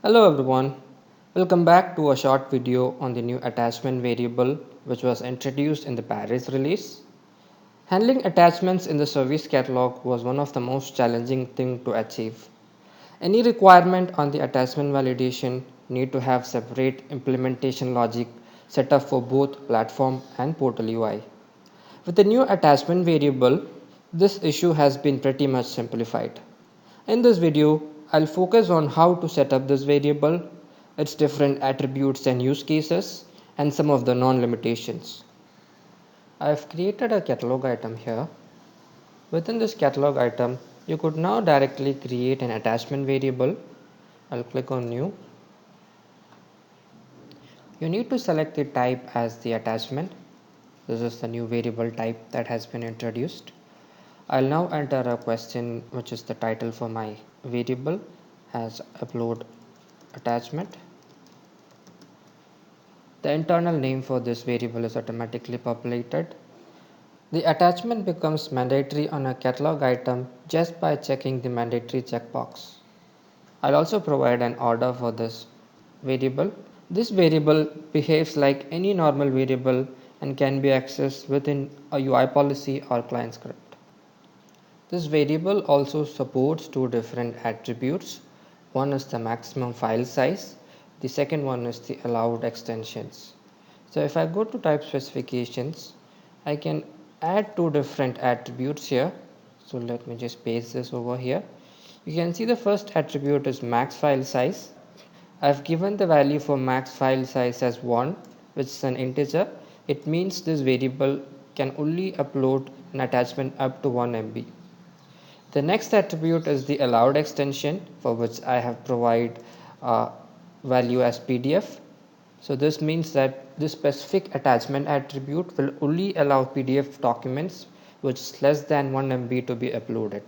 Hello everyone, welcome back to a short video on the new attachment variable which was introduced in the Paris release. Handling attachments in the service catalog was one of the most challenging things to achieve. Any requirement on the attachment validation need to have separate implementation logic set up for both platform and portal UI. With the new attachment variable, this issue has been pretty much simplified. In this video, I'll focus on how to set up this variable, its different attributes and use cases, and some of the non-limitations. I've created a catalog item here. Within this catalog item, you could now directly create an attachment variable. I'll click on new. You need to select the type as the attachment. This is the new variable type that has been introduced. I'll now enter a question which is the title for my variable as upload attachment. The internal name for this variable is automatically populated. The attachment becomes mandatory on a catalog item just by checking the mandatory checkbox. I'll also provide an order for this variable. This variable behaves like any normal variable and can be accessed within a UI policy or client script. This variable also supports two different attributes. One is the maximum file size. The second one is the allowed extensions. So if I go to type specifications, I can add two different attributes here. So let me just paste this over here. You can see the first attribute is max file size. I've given the value for max file size as 1, which is an integer. It means this variable can only upload an attachment up to 1 MB. The next attribute is the allowed extension, for which I have provided value as PDF. So this means that this specific attachment attribute will only allow PDF documents which is less than 1 MB to be uploaded.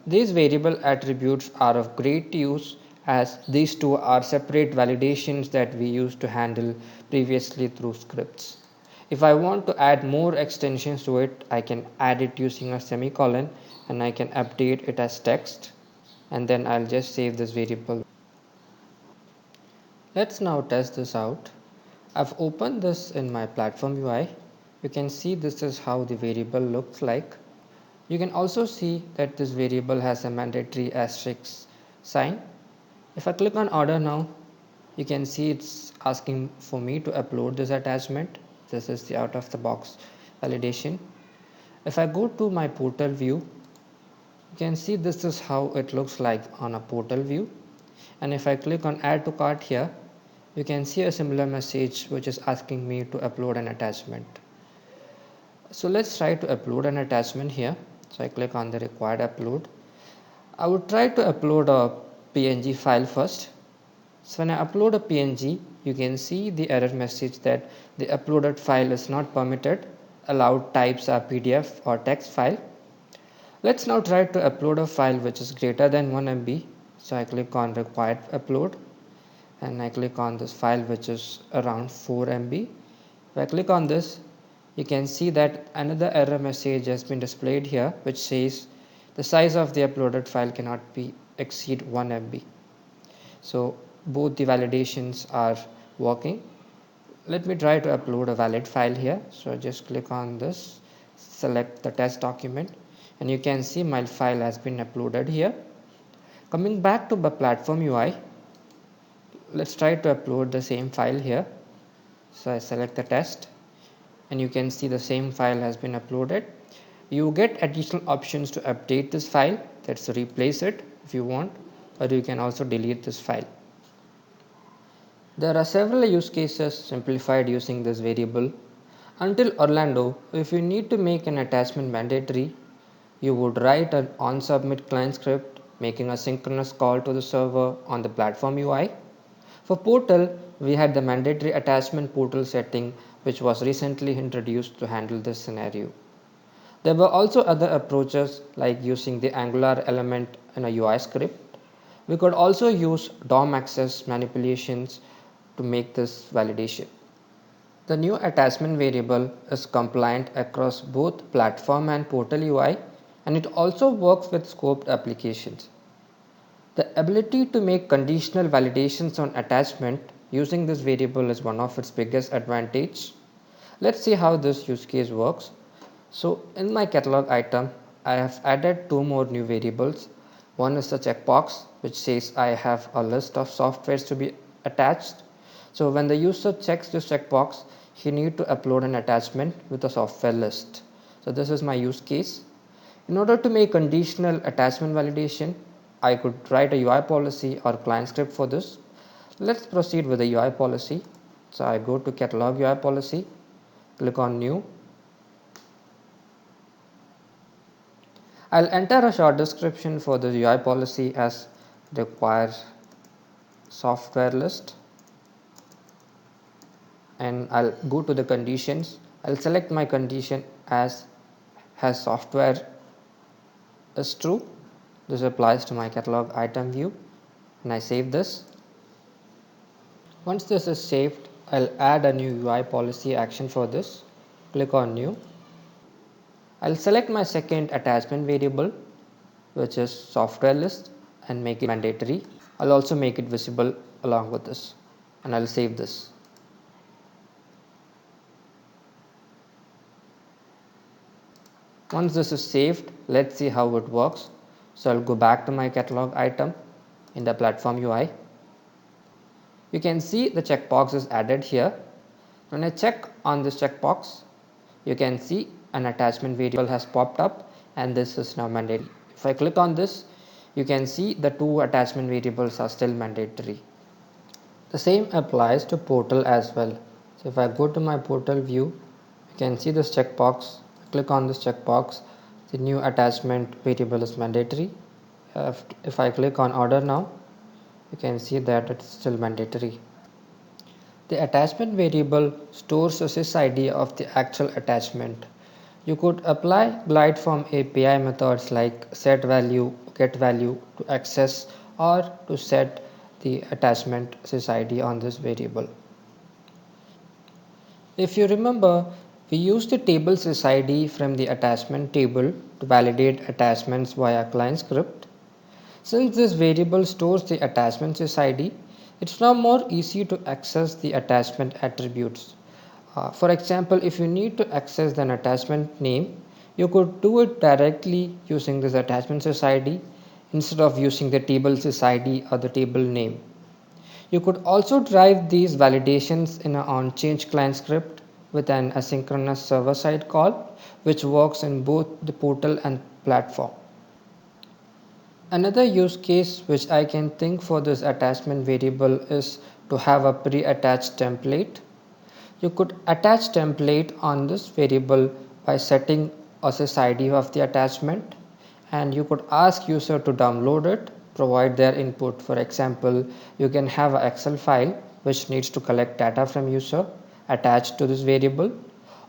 These variable attributes are of great use as these two are separate validations that we used to handle previously through scripts. If I want to add more extensions to it, I can add it using a semicolon and I can update it as text, and then I'll just save this variable. Let's now test this out. I've opened this in my platform UI. You can see this is how the variable looks like. You can also see that this variable has a mandatory asterisk sign. If I click on order now, you can see it's asking for me to upload this attachment. This is the out of the box validation. If I go to my portal view, you can see this is how it looks like on a portal view. And if I click on add to cart here, you can see a similar message which is asking me to upload an attachment. So let's try to upload an attachment here. So I click on the required upload. I would try to upload a PNG file first. So when I upload a PNG, you can see the error message that the uploaded file is not permitted. Allowed types are PDF or text file. Let's now try to upload a file which is greater than 1 MB. So I click on required upload and I click on this file which is around 4 MB. If I click on this, you can see that another error message has been displayed here which says the size of the uploaded file cannot be exceed 1 MB. So both the validations are working. Let me try to upload a valid file here. So just click on this, select the test document, and you can see my file has been uploaded here. Coming back to the platform UI, let's try to upload the same file here. So I select the test and you can see the same file has been uploaded. You get additional options to update this file, that's replace it if you want, or you can also delete this file. There are several use cases simplified using this variable. Until Orlando, if you need to make an attachment mandatory, you would write an onSubmit client script making a synchronous call to the server on the platform UI. For portal, we had the mandatory attachment portal setting which was recently introduced to handle this scenario. There were also other approaches like using the Angular element in a UI script. We could also use DOM access manipulations to make this validation. The new attachment variable is compliant across both platform and portal UI, and it also works with scoped applications. The ability to make conditional validations on attachment using this variable is one of its biggest advantage. Let's see how this use case works. So in my catalog item, I have added two more new variables. One is the checkbox, which says I have a list of softwares to be attached. So when the user checks this checkbox, he need to upload an attachment with a software list. So this is my use case. In order to make conditional attachment validation, I could write a UI policy or client script for this. Let's proceed with the UI policy. So I go to catalog UI policy, click on new. I'll enter a short description for the UI policy as require software list, and I'll go to the conditions. I'll select my condition as has software is true. This applies to my catalog item view, and I save this. Once this is saved, I'll add a new UI policy action for this. Click on new. I'll select my second attachment variable, which is software list, and make it mandatory. I'll also make it visible along with this, and I'll save this. Once this is saved, let's see how it works. So I'll go back to my catalog item in the platform UI. You can see the checkbox is added here. When I check on this checkbox, you can see an attachment variable has popped up, and this is now mandatory. If I click on this, you can see the two attachment variables are still mandatory. The same applies to portal as well. So if I go to my portal view, you can see this checkbox. Click on this checkbox, the new attachment variable is mandatory. If I click on order now, you can see that it's still mandatory. The attachment variable stores the sysID of the actual attachment. You could apply Glideform API methods like setValue, getValue to access or to set the attachment sysID on this variable. If you remember, we used the table sysID from the attachment table to validate attachments via client script. Since this variable stores the attachment sysID, it's now more easy to access the attachment attributes. For example, if you need to access an attachment name, you could do it directly using this attachment sysID instead of using the table sysID or the table name. You could also drive these validations in an onChange client script with an asynchronous server-side call, which works in both the portal and platform. Another use case which I can think for this attachment variable is to have a pre-attached template. You could attach template on this variable by setting a sysID of the attachment, and you could ask user to download it, provide their input. For example, you can have an Excel file which needs to collect data from user attached to this variable,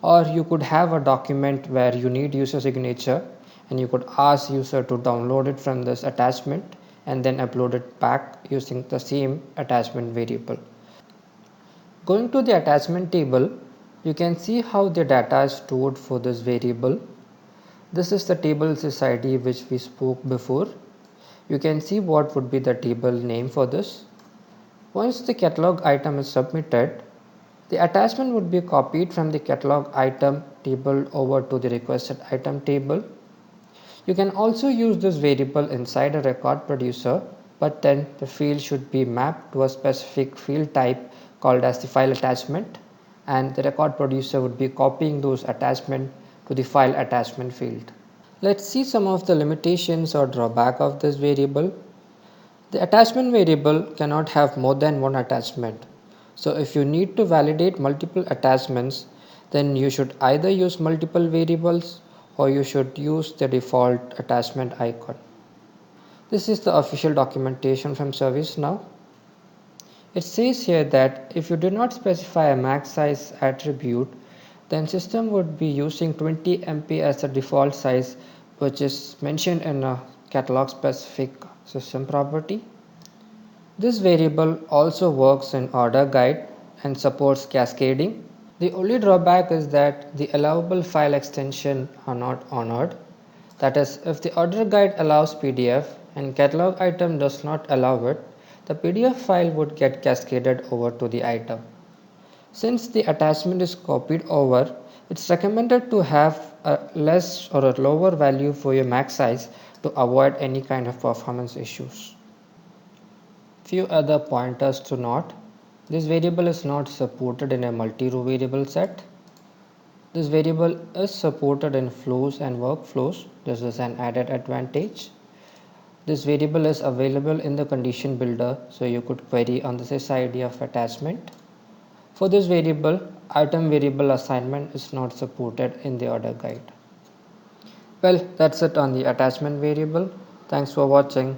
or you could have a document where you need user signature, and you could ask user to download it from this attachment and then upload it back using the same attachment variable. Going to the attachment table, you can see how the data is stored for this variable. This is the table sysID which we spoke before. You can see what would be the table name for this. Once the catalog item is submitted, the attachment would be copied from the catalog item table over to the requested item table. You can also use this variable inside a record producer, but then the field should be mapped to a specific field type called as the file attachment, and the record producer would be copying those attachments to the file attachment field. Let's see some of the limitations or drawback of this variable. The attachment variable cannot have more than one attachment. So if you need to validate multiple attachments, then you should either use multiple variables or you should use the default attachment icon. This is the official documentation from ServiceNow. It says here that if you do not specify a max size attribute, then system would be using 20 MB as the default size, which is mentioned in a catalog specific system property. This variable also works in order guide and supports cascading. The only drawback is that the allowable file extension are not honored. That is, if the order guide allows PDF and catalog item does not allow it, the PDF file would get cascaded over to the item. Since the attachment is copied over, it's recommended to have a less or a lower value for your max size to avoid any kind of performance issues. Few other pointers to note. This variable is not supported in a multi-row variable set. This variable is supported in flows and workflows. This is an added advantage. This variable is available in the condition builder, so you could query on the SysID of attachment. For this variable, item variable assignment is not supported in the order guide. Well, that's it on the attachment variable. Thanks for watching.